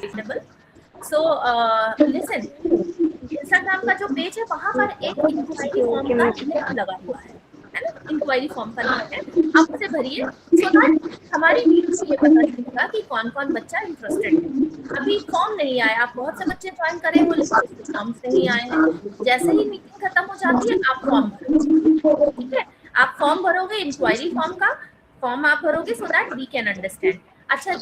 Reasonable. So listen, Instagram का जो page है वहां पर एक इंक्वायरी फॉर्म का लिंक लगा हुआ है ना, इंक्वायरी फॉर्म का लिंक है, आप उसे भरिए सो दैट हमारी टीम को ये पता चलेगा कि कौन कौन बच्चा इंटरेस्टेड है। अभी फॉर्म नहीं आया, आप बहुत से बच्चे ज्वाइन करे हो लेकिन उसके फॉर्म्स नहीं आए हैं। जैसे ही मीटिंग खत्म हो जाती है आप फॉर्म भरो, ठीक है, आप फॉर्म भरोगे, इंक्वायरी फॉर्म का फॉर्म आप भरोगे so that we can understand. अच्छा,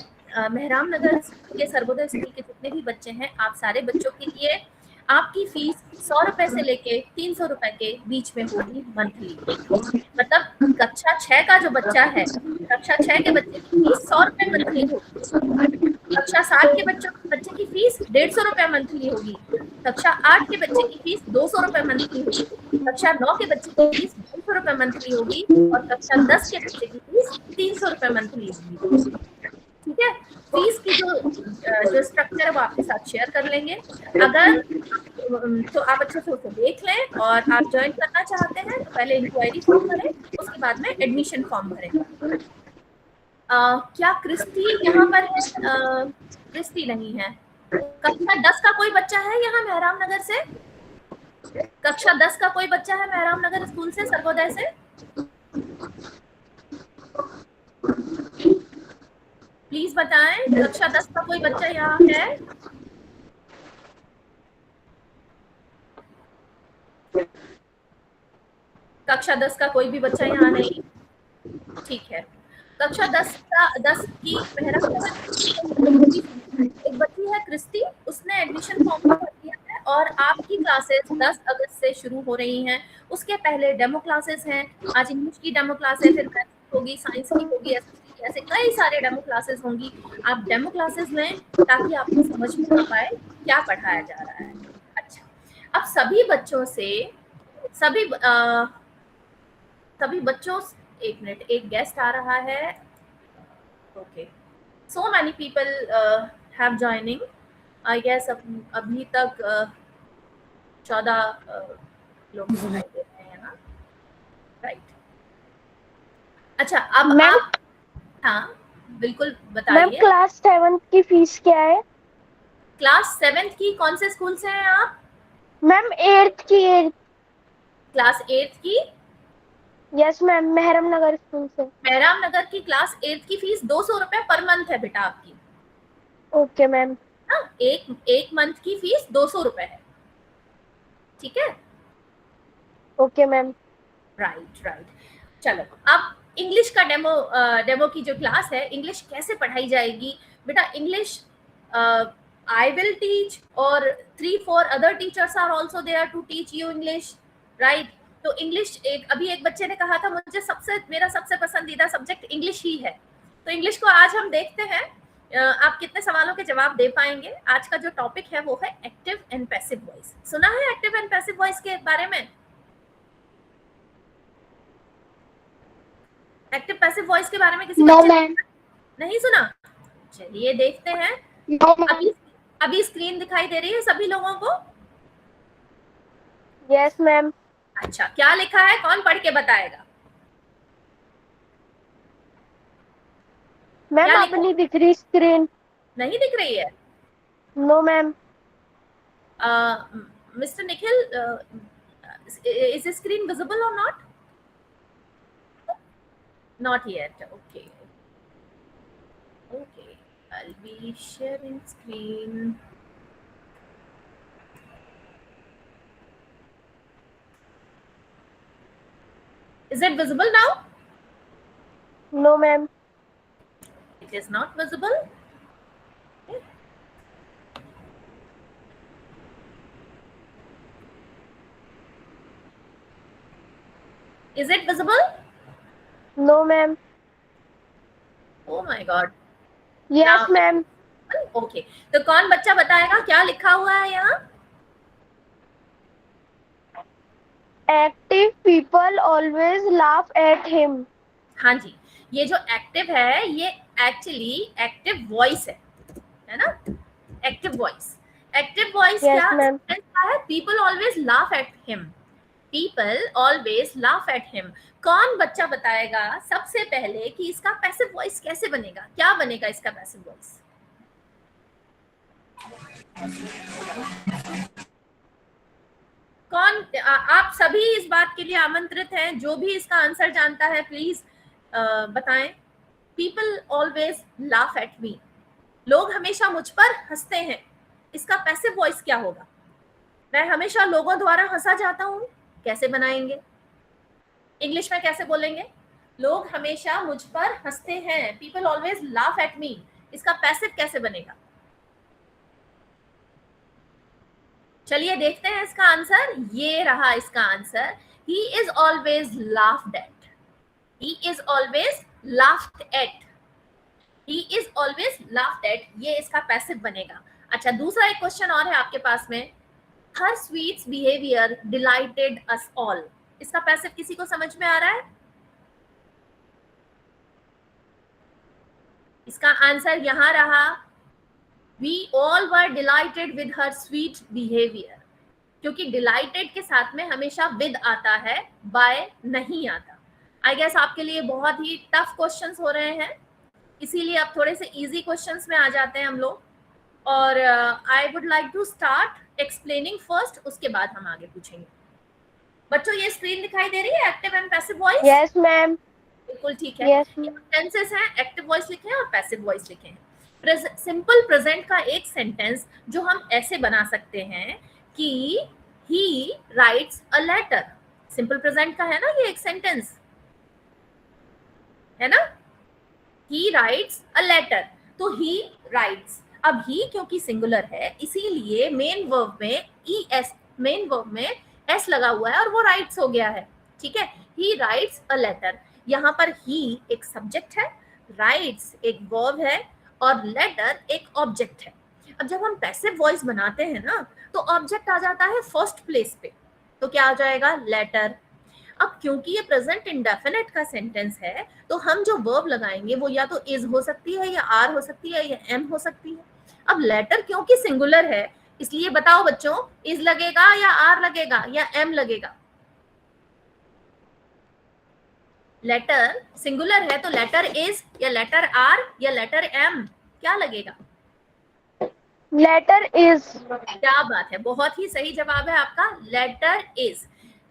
मेहराम नगर के सर्वोदय स्कूल के जितने भी बच्चे हैं, आप सारे बच्चों के लिए आपकी फीस 100 रुपए से लेके 300 रुपए के बीच में होगी मंथली। मतलब कक्षा 6 का जो बच्चा है, कक्षा 6 के बच्चे की फीस 100 रुपए मंथली होगी। कक्षा 7 के बच्चे की फीस 150 रुपए मंथली होगी। कक्षा 8 के बच्चे की फीस 200 रुपए मंथली होगी। कक्षा 9 के बच्चे की फीस 200 रुपए मंथली होगी और कक्षा 10 के बच्चे की फीस 300 रुपए मंथली होगी। ठीक है, फीस की जो स्ट्रक्चर है वो आपके साथ शेयर कर लेंगे। अगर तो आप अच्छे से उसे देख लें और आप ज्वाइन करना चाहते हैं तो पहले इंक्वायरी फॉर्म भरें, उसके बाद में एडमिशन फॉर्म भरें। क्या क्रिस्टी यहाँ पर है? क्रिस्टी नहीं है। कक्षा 10 का कोई बच्चा है यहाँ मेहराम नगर से? कक्षा 10 का कोई बच्चा है मेहराम नगर स्कूल से, सर्वोदय से? प्लीज बताएं, कक्षा 10 का कोई बच्चा यहाँ है? कक्षा 10 का कोई भी बच्चा यहाँ नहीं? ठीक है, कक्षा 10 की मेहराम नगर एक बच्ची है क्रिस्टी, उसने एडमिशन फॉर्म भी भर दिया है और आपकी क्लासेस 10 अगस्त से शुरू हो रही हैं। उसके पहले डेमो क्लासेस हैं, आज इंग्लिश की डेमो क्लास है, फिर मैथ्स की होगी, साइंस की होगी, एसएसटी की, ऐसे कई सारे डेमो क्लासेस होंगी। आप डेमो क्लासेस लें ताकि आपको समझ में आ पाए क्या पढ़ाया जा रहा है। अच्छा, अब सभी बच्चों से सभी बच्चों, एक मिनट, एक गेस्ट आ रहा है। Okay, so many people have joining, I guess अभी तक 14 लोग दिखाई दे रहे हैं ना, राइट। अच्छा, अब आप, हाँ बिल्कुल मैम बताइए। क्लास 7 की फीस क्या है? क्लास 7 की कौन से स्कूल से हैं आप? मैम 8th की। क्लास 8 की? यस मैम, मेहरम नगर स्कूल से। मेहराम नगर की क्लास 8 की फीस 200 रुपए पर मंथ है बेटा आपकी। Okay ma'am. हाँ, एक मंथ की फीस 200 रुपए है, ठीक है। Okay ma'am. Right right. चलो, अब इंग्लिश का डेमो की जो क्लास है, इंग्लिश कैसे पढ़ाई जाएगी बेटा? इंग्लिश आई विल टीच और 3-4 other teachers are also there to teach you English, right. तो इंग्लिश, अभी एक बच्चे ने कहा था मुझे मेरा सबसे पसंदीदा सब्जेक्ट इंग्लिश ही है। तो इंग्लिश को आज हम देखते हैं आप कितने सवालों के जवाब दे पाएंगे। आज का जो टॉपिक है वो है एक्टिव एंड पैसिव वॉइस। सुना है एक्टिव एंड पैसिव वॉइस के बारे में? एक्टिव पैसिव वॉइस के बारे में किसी बच्चे ने नहीं सुना? चलिए देखते हैं। अभी स्क्रीन दिखाई दे रही है सभी लोगों को? Yes ma'am. अच्छा, क्या लिखा है, कौन पढ़ के बताएगा? मैम अब नहीं दिख रही स्क्रीन। नहीं दिख रही है? No ma'am. Mister Nikhil, is the screen visible or not? Not yet. Okay. Okay. I'll be sharing screen. Is it visible now? No ma'am. It is not visible. Okay. Is it visible? No ma'am. Oh my God. Yes ma'am. Okay. तो कौन बच्चा बताएगा क्या लिखा हुआ है यहाँ? Active people always laugh at him. हाँ जी, ये जो एक्टिव है ये एक्चुअली एक्टिव वॉइस है ना? Active voice, active voice Yes क्या ma'am. है? People always laugh at him, people always laugh at him. कौन बच्चा बताएगा सबसे पहले कि इसका पैसिव वॉइस कैसे बनेगा, क्या बनेगा इसका पैसिव वॉइस? कौन आप सभी इस बात के लिए आमंत्रित हैं, जो भी इसका आंसर जानता है प्लीज बताएं। People always laugh at me, लोग हमेशा मुझ पर हंसते हैं, इसका पैसिव वॉइस क्या होगा? मैं हमेशा लोगों द्वारा हंसा जाता हूं, कैसे बनाएंगे? इंग्लिश में कैसे बोलेंगे? लोग हमेशा मुझ पर हंसते हैं, people always laugh at me, इसका पैसिव कैसे बनेगा? चलिए देखते हैं इसका आंसर। ये रहा इसका answer, he is always laughed eight, he is always laughed eight, he is always laughed eight, ये इसका पैसिव बनेगा। अच्छा, दूसरा एक क्वेश्चन और है आपके पास में, her sweets behaviour delighted us all, इसका पैसिव किसी को समझ में आ रहा है? इसका आंसर यहां रहा, we all were delighted with her sweet behavior, क्योंकि डिलाइटेड के साथ में हमेशा विद आता है, बाय नहीं आता। आई गेस आपके लिए बहुत ही टफ क्वेश्चंस हो रहे हैं, इसीलिए अब थोड़े से इजी क्वेश्चंस में आ जाते हैं हम लोग। और I would like to start explaining first, उसके बाद हम आगे पूछेंगे। बच्चों ये स्क्रीन दिखाई दे रही है, active and passive voice? Yes ma'am. बिल्कुल ठीक है। टेंसेस हैं, एक्टिव वॉइस लिखे हैं और पैसिव वॉइस लिखे हैं। सिंपल प्रेजेंट का एक सेंटेंस जो हम ऐसे बना सकते हैं कि he writes a letter, simple present का है ना ये एक सेंटेंस, है ना? ही राइट्स अ लेटर, तो ही राइट्स, अब ही क्योंकि सिंगुलर है इसीलिए मेन वर्ब में ES, मेन वर्ब में S लगा हुआ है और वो राइट्स हो गया है, ठीक है? ही राइट्स अ लेटर, यहाँ पर ही एक सब्जेक्ट है, राइट्स एक वर्ब है और लेटर एक ऑब्जेक्ट है। अब जब हम पैसिव वॉइस बनाते हैं ना तो ऑब्जेक्ट आ जाता है फर्स्ट प्लेस पे, तो क्या आ जाएगा? लेटर। अब क्योंकि ये प्रेजेंट इंडेफिनिट का सेंटेंस है तो हम जो वर्ब लगाएंगे वो या तो इज हो सकती है या आर हो सकती है या एम हो सकती है। अब लेटर क्योंकि सिंगुलर है इसलिए बताओ बच्चों, इज लगेगा या आर लगेगा या एम लगेगा? लेटर सिंगुलर है तो लेटर इज या लेटर आर या लेटर एम, क्या लगेगा? Letter is. क्या बात है, बहुत ही सही जवाब है आपका, लेटर इज।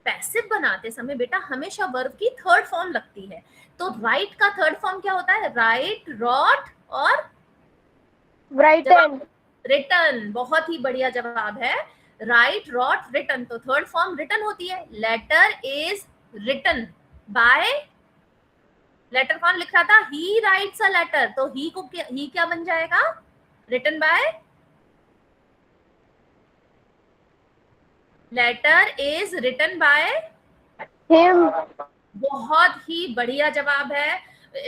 पैसिव बनाते समय बेटा हमेशा वर्ब की थर्ड फॉर्म लगती है, तो राइट का थर्ड फॉर्म क्या होता है? राइट, रॉट और राइटन, रिटन। बहुत ही बढ़िया जवाब है, राइट, रॉट, रिटन, तो थर्ड फॉर्म रिटन होती है। Letter is written by, letter कौन लिख रहा था? ही राइट्स अ लेटर, तो ही को ही क्या बन जाएगा? Written by, letter is written by him. बहुत ही बढ़िया जवाब है,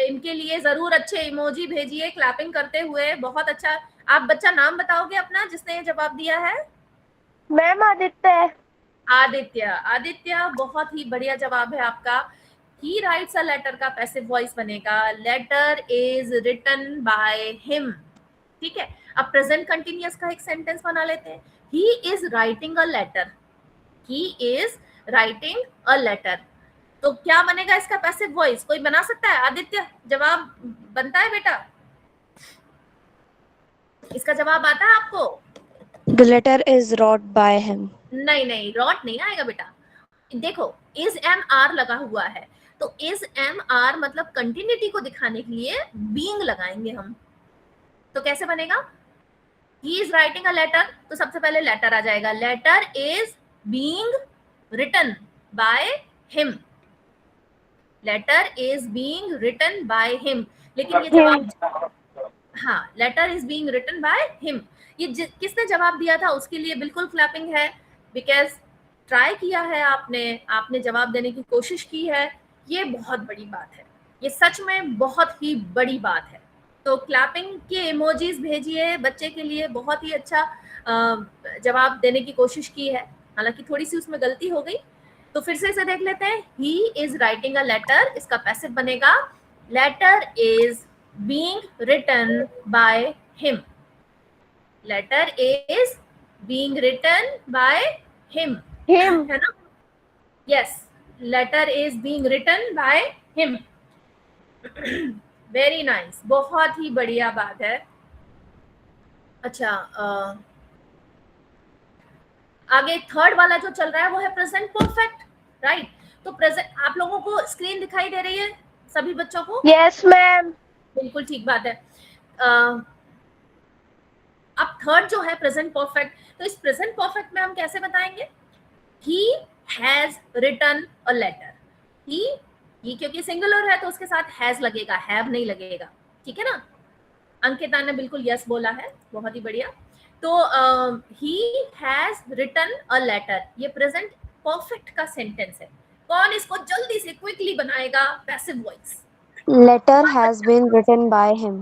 इनके लिए जरूर अच्छे इमोजी भेजिए क्लैपिंग करते हुए, बहुत अच्छा। आप बच्चा नाम बताओगे अपना जिसने ये जवाब दिया है? मैम आदित्य। आदित्य, आदित्य बहुत ही बढ़िया जवाब है आपका। ही राइट्स अ लेटर का पैसिव वॉइस बनेगा letter is written by him, ठीक है? अब प्रेजेंट कंटिन्यूअस का एक सेंटेंस बना लेते हैं, he is writing a letter, he is writing a letter, तो क्या बनेगा इसका पैसिव वॉइस? कोई बना सकता है? आदित्य जवाब बनता है बेटा, इसका जवाब आता है आपको? The letter is wrote by him. नहीं नहीं, रॉट नहीं आएगा बेटा। देखो इज एम आर लगा हुआ है, तो इज एम आर मतलब कंटिन्यूटी को दिखाने के लिए बीइंग लगाएंगे हम, तो कैसे बनेगा? He is writing a letter, तो सबसे पहले लेटर आ जाएगा, letter is being written by him, letter is being written by him, लेकिन ये जवाब, हाँ, letter is being written by him, ये किसने जवाब दिया था उसके लिए बिल्कुल क्लैपिंग है, बिकॉज ट्राई किया है आपने, आपने जवाब देने की कोशिश की है, ये बहुत बड़ी बात है, ये सच में बहुत ही बड़ी बात है। तो क्लैपिंग के इमोजीज भेजिए बच्चे के लिए, बहुत ही अच्छा जवाब देने की कोशिश की है, हालांकि थोड़ी सी उसमें गलती हो गई। तो फिर से इसे देख लेते हैं, he is writing a letter, इसका पैसिव बनेगा letter is being written by him, letter is being written by him, है ना? Yes, letter is being written by him. Very nice, बहुत ही बढ़िया बात है। अच्छा आगे थर्ड वाला जो चल रहा है वो है प्रेजेंट परफेक्ट, राइट। तो प्रेजेंट, आप लोगों को स्क्रीन दिखाई दे रही है सभी बच्चों को? Yes ma'am. बिल्कुल ठीक बात है। अब थर्ड जो है प्रेजेंट परफेक्ट, तो इस प्रेजेंट परफेक्ट में हम कैसे बताएंगे? He has written a letter. He क्योंकि सिंगुलर है तो उसके साथ हैज लगेगा, हैव नहीं लगेगा, ठीक है ना। अंकिता ने बिल्कुल यस बोला है, बहुत ही बढ़िया। तो he has written a letter, ये प्रेजेंट परफेक्ट का सेंटेंस है। कौन इसको जल्दी से क्विकली बनाएगा? Passive voice. Letter has been written by him.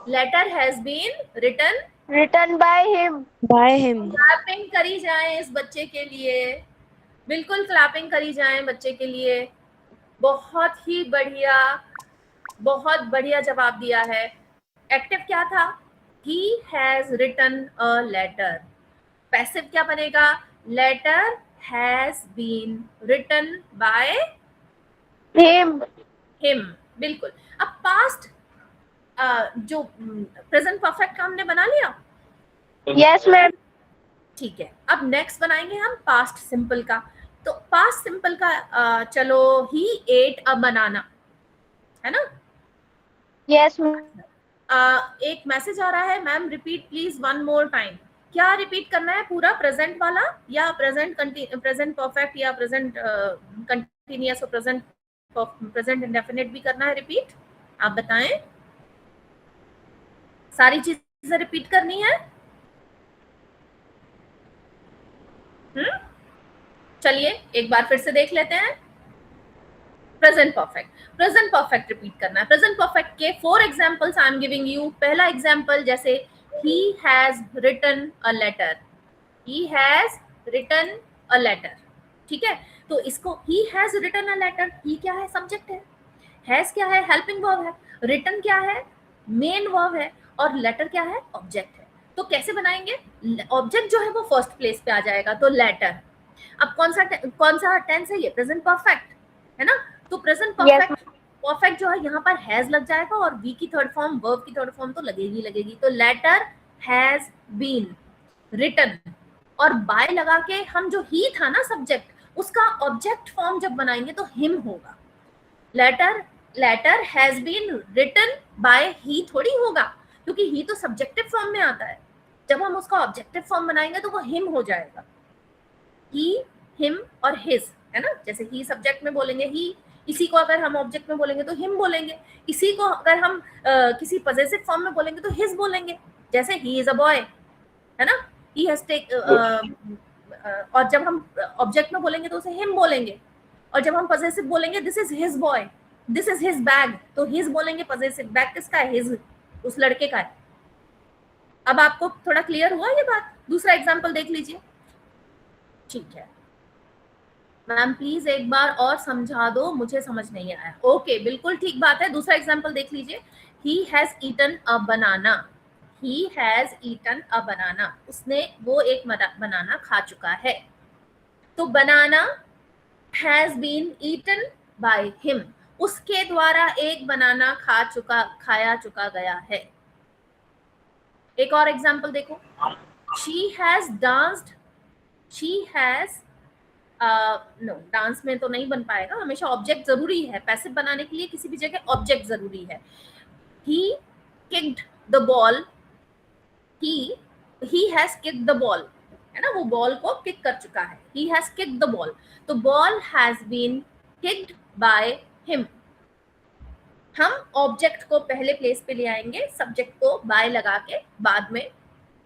Letter has been written written by him. By him. Clapping करी जाए इस बच्चे के लिए, बिल्कुल क्लैपिंग करी जाए बच्चे के लिए। बहुत ही बढ़िया, बहुत बढ़िया जवाब दिया है। एक्टिव क्या था? He has written a letter. Passive क्या बनेगा? Letter has been written by him. him. बिल्कुल। अब पास्ट जो प्रेजेंट परफेक्ट का हमने बना लिया। Yes ma'am. ठीक है, अब नेक्स्ट बनाएंगे हम पास्ट सिंपल का। तो पास्ट सिंपल का चलो, ही एट अ बनाना, है ना। Yes ma'am. एक मैसेज आ रहा है, ma'am repeat please one more time. क्या रिपीट करना है? पूरा प्रेजेंट वाला या प्रेजेंट परफेक्ट या प्रेजेंट कंटिन्यूअस और प्रेजेंट इंडेफिनिट भी करना है रिपीट? आप बताएं, सारी चीजें रिपीट करनी है? चलिए एक बार फिर से देख लेते हैं। प्रेजेंट परफेक्ट रिपीट करना है। प्रेजेंट परफेक्ट के 4 examples I am giving you. पहला एग्जांपल जैसे he has written a letter, he has written a letter, ठीक है। तो इसको he has written a letter, he क्या है? सब्जेक्ट है। has क्या है? हेल्पिंग वर्ब है। written क्या है? मेन वर्ब है। और letter क्या है? ऑब्जेक्ट है। तो कैसे बनाएंगे? ऑब्जेक्ट जो है वो फर्स्ट प्लेस पे आ जाएगा, तो लेटर। अब कौन सा टेंस है ये? प्रेजेंट परफेक्ट, है ना। तो प्रेजेंट परफेक्ट जो है यहाँ पर हैज लग जाएगा और वी की थर्ड फॉर्म, वर्ब की थर्ड फॉर्म तो लगेगी। तो लेटर हैज बीन रिटन, और बाय लगा के हम जो ही था ना सब्जेक्ट, उसका ऑब्जेक्ट फॉर्म जब बनाएंगे तो हिम होगा। Letter has been written by he थोड़ी होगा, क्योंकि ही तो सब्जेक्टिव फॉर्म में आता है। जब हम उसका ऑब्जेक्टिव फॉर्म बनाएंगे तो वो हिम हो जाएगा। ही, हिम और हिज, है ना। जैसे ही सब्जेक्ट में बोलेंगे ही, इसी को अगर हम ऑब्जेक्ट में बोलेंगे तो हिम बोलेंगे, इसी को अगर हम किसी पजेसिव फॉर्म में बोलेंगे तो हिज बोलेंगे। जैसे ही इज अ बॉय, है ना। ही हैज टेक, और जब हम ऑब्जेक्ट में बोलेंगे तो उसे हिम बोलेंगे, और जब हम पजेसिव बोलेंगे this is his boy, this is his bag, तो हिज बोलेंगे पजेसिव। बैग किसका है? हिज, उस लड़के का है। अब आपको थोड़ा क्लियर हुआ ये बात? दूसरा एग्जाम्पल देख लीजिए। ठीक है मैम, प्लीज एक बार और समझा दो, मुझे समझ नहीं आया। ओके, बिल्कुल ठीक बात है। दूसरा एग्जाम्पल देख लीजिए। He has eaten a banana, he has eaten a banana, उसने वो एक बनाना खा चुका है। तो banana has been eaten by him, उसके द्वारा एक बनाना खाया चुका गया है। एक और एग्जाम्पल देखो। She has danced, she has no, dance में तो नहीं बन पाएगा, हमेशा ऑब्जेक्ट जरूरी है। पैसिव बनाने के लिए किसी भी जगह ऑब्जेक्ट जरूरी है। He kicked the ball, he has kicked the ball, है ना, वो बॉल को किक कर चुका है। He has kicked the ball, तो ball has been kicked by him. हम ऑब्जेक्ट को पहले प्लेस पे ले आएंगे, सब्जेक्ट को बाय लगा के बाद में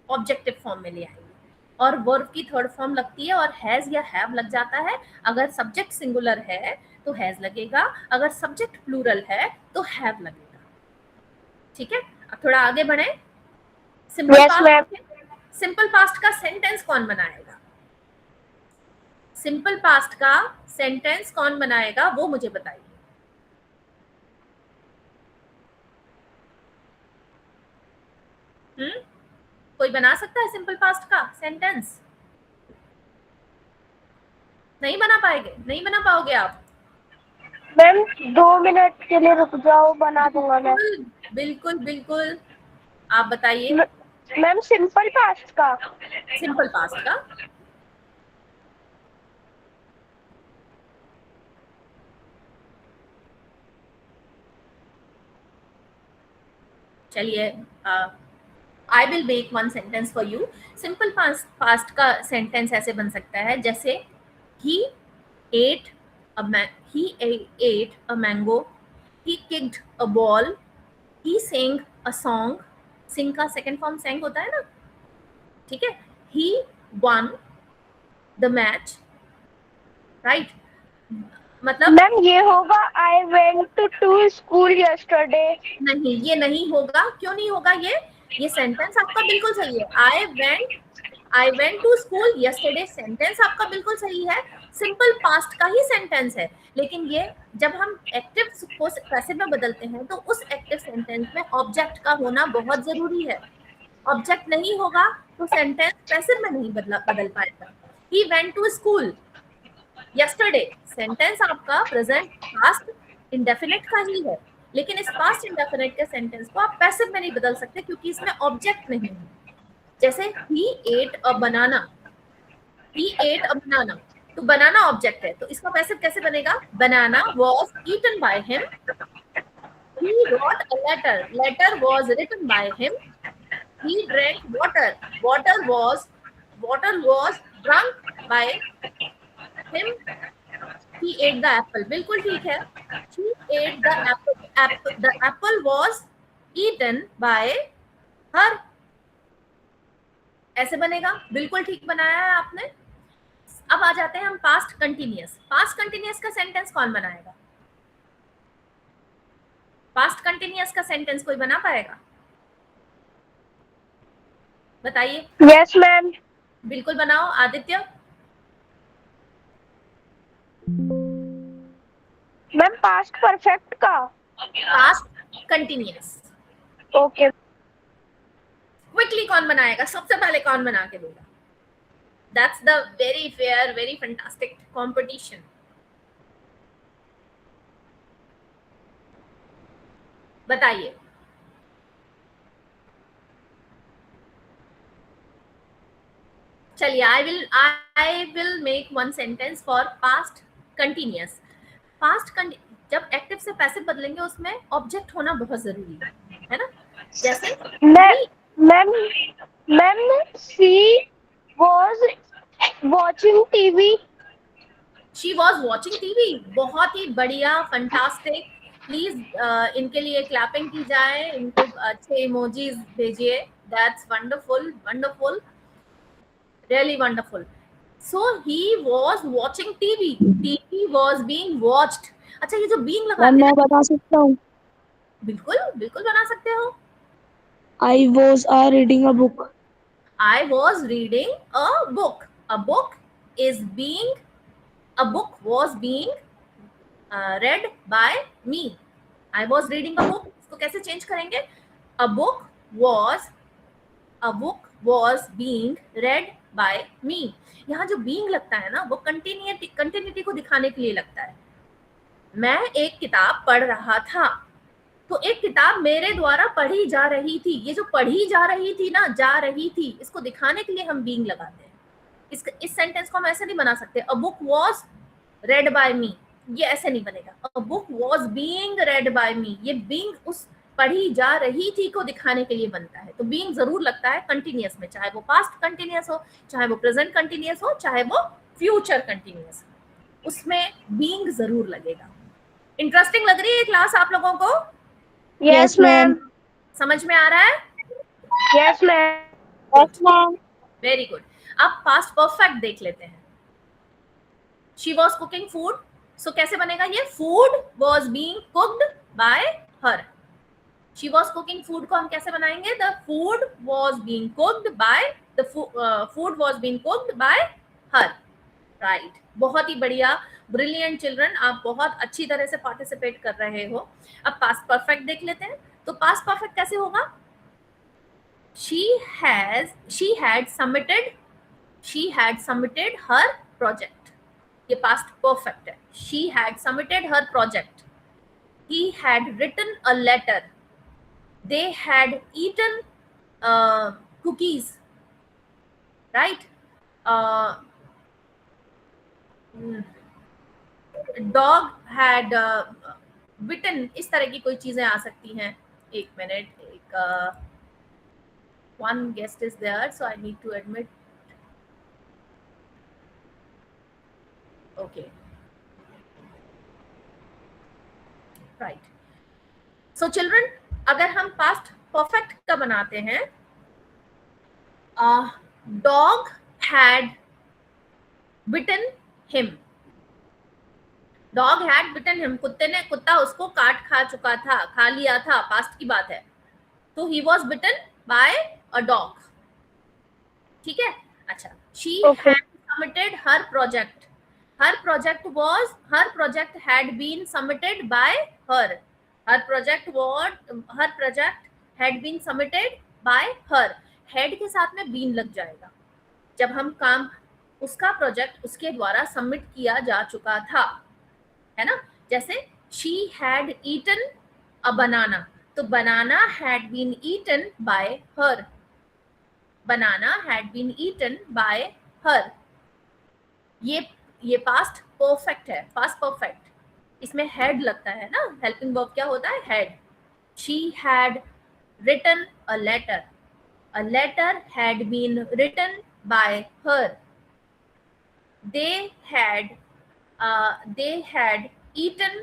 ऑब्जेक्टिव फॉर्म में ले आएंगे, और वर्ब की थर्ड फॉर्म लगती है और हैज या हैव लग जाता है। अगर सब्जेक्ट सिंगुलर है तो हैज लगेगा, अगर सब्जेक्ट प्लूरल है तो हैव लगेगा। ठीक है, अब थोड़ा आगे बढ़े। सिंपल पास्ट का सेंटेंस कौन बनाएगा? सिंपल पास्ट का सेंटेंस कौन बनाएगा वो मुझे बताइए। कोई बना सकता है सिंपल पास्ट का सेंटेंस? नहीं बना पाएंगे, नहीं बना पाओगे आप? मैम 2 मिनट के लिए रुक जाओ, बना दूंगा मैं। बिल्कुल बिल्कुल, आप बताइए। मैम सिंपल पास्ट का, सिंपल पास्ट का चलिए, I will make one sentence for you. Simple past का सेंटेंस ऐसे बन सकता है जैसे ही ate a mango, he kicked a ball, he sang a song. Sing का सेकंड फॉर्म sang होता है ना, ठीक है. he won the match, right? मतलब मैम ये होगा I went to school yesterday. नहीं, ये नहीं होगा. क्यों नहीं होगा? ये सेंटेंस आपका बिल्कुल सही है. I went to school yesterday sentence आपका बिल्कुल सही है, सिंपल पास्ट का ही सेंटेंस है. लेकिन ये जब हम एक्टिव को पैसिव में बदलते हैं तो उस एक्टिव सेंटेंस में ऑब्जेक्ट का होना बहुत जरूरी है. ऑब्जेक्ट नहीं होगा तो सेंटेंस पैसिव में नहीं बदल पाएगा. He went to school yesterday sentence आपका प्रेजेंट पास्ट इंडेफिनिट का ही है, लेकिन इस पास्ट इंडेफिनिट के सेंटेंस को आप पैसिव में नहीं बदल सकते क्योंकि इसमें ऑब्जेक्ट नहीं है. जैसे he ate a banana, तो बनाना ऑब्जेक्ट है, तो इसका पैसिव कैसे बनेगा? बनाना was eaten by him. He wrote a letter was written by him. He drank water was drunk by him. He ate the apple. बिल्कुल ठीक है. He ate the apple. The apple was eaten by her. ऐसे बनेगा. बिल्कुल ठीक बनाया है आपने. अब आ जाते हैं हम पास्ट कंटिन्यूअस का सेंटेंस कौन बनाएगा? पास्ट कंटिन्यूअस का सेंटेंस कोई बना पाएगा? बताइए. Yes ma'am. बिल्कुल बनाओ. आदित्य. मैम पास्ट परफेक्ट का. Past continuous. ओके. क्विकली कौन बनाएगा? सबसे पहले कौन बना के देगा? That's the very fair, very fantastic competition. बताइए. चलिए, I will make one sentence for past continuous. जब एक्टिव से पैसिव बदलेंगे उसमें ऑब्जेक्ट होना बहुत जरूरी है ना. जैसे ma'am she was watching TV. She was watching TV. बहुत ही बढ़िया, फंटास्टिक. प्लीज इनके लिए क्लैपिंग की जाए, इनको अच्छे इमोजीज भेजिए. That's wonderful, wonderful, really wonderful. So he was watching TV. TV was being watched. अच्छा, ये जो बीइंग लगा मैं बता सकता हूँ. बिल्कुल बिल्कुल बना सकते हो. I was reading a book. I was reading a book. A book was being read by me. I was reading a book. इसको कैसे चेंज करेंगे? A book was being read by me. यहाँ जो being लगता है ना, वो continuity को दिखाने के लिए लगता है. मैं एक किताब पढ़ रहा था, तो एक किताब मेरे द्वारा पढ़ी जा रही थी. ये जो पढ़ी जा रही थी ना, जा रही थी, इसको दिखाने के लिए हम बीइंग लगाते हैं. इस सेंटेंस को हम ऐसे नहीं बना सकते. A book was read by me, ये ऐसे नहीं बनेगा. A book was being read by me, ये बीइंग उस पढ़ी जा रही थी को दिखाने के लिए बनता है. तो बीइंग जरूर लगता है कंटिन्यूअस में, चाहे वो पास्ट कंटिन्यूअस हो, चाहे वो प्रेजेंट कंटिन्यूअस हो, चाहे वो फ्यूचर कंटिन्यूअस हो, उसमें बीइंग जरूर लगेगा. इंटरेस्टिंग लग रही है क्लास आप लोगों को? Yes ma'am. समझ में आ रहा है? Yes ma'am. Very good. अब पास्ट परफेक्ट देख लेते हैं. She was cooking food. So कैसे बनेगा ये? Food was being cooked by her. She was cooking food को हम कैसे बनाएंगे? The food was being cooked by her. Right. बहुत ही बढ़िया, ब्रिलियंट चिल्ड्रन. आप बहुत अच्छी तरह से पार्टिसिपेट कर रहे हो. अब पास्ट परफेक्ट देख लेते हैं. तो पास्ट परफेक्ट कैसे होगा? she had submitted her project. ये past perfect है. She had submitted her project. He had written a letter. They had eaten cookies. Right? Dog had bitten. इस तरह की कोई चीजें आ सकती हैं. एक minute. one guest is there, so I need to admit. Okay, right. So children, अगर हम past perfect का बनाते हैं, dog had bitten him. Dog had bitten him. कुत्ता उसको काट खा चुका था, खा लिया था, पास्ट की बात है. तो he was bitten by a dog. ठीक है. अच्छा, she Okay. had submitted her project. Her project had been submitted by her. Her project had been submitted by her. head के साथ में बीन लग जाएगा जब हम काम, उसका प्रोजेक्ट उसके द्वारा सबमिट किया जा चुका था, है ना. जैसे she had eaten a banana, तो banana had been eaten by her. banana had been eaten by her. ये पास्ट परफेक्ट है, पास्ट परफेक्ट. इसमें हेड लगता है ना, हेल्पिंग वर्ब क्या होता है, head. she had written a letter. A letter had been written by her. They had eaten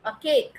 a cake.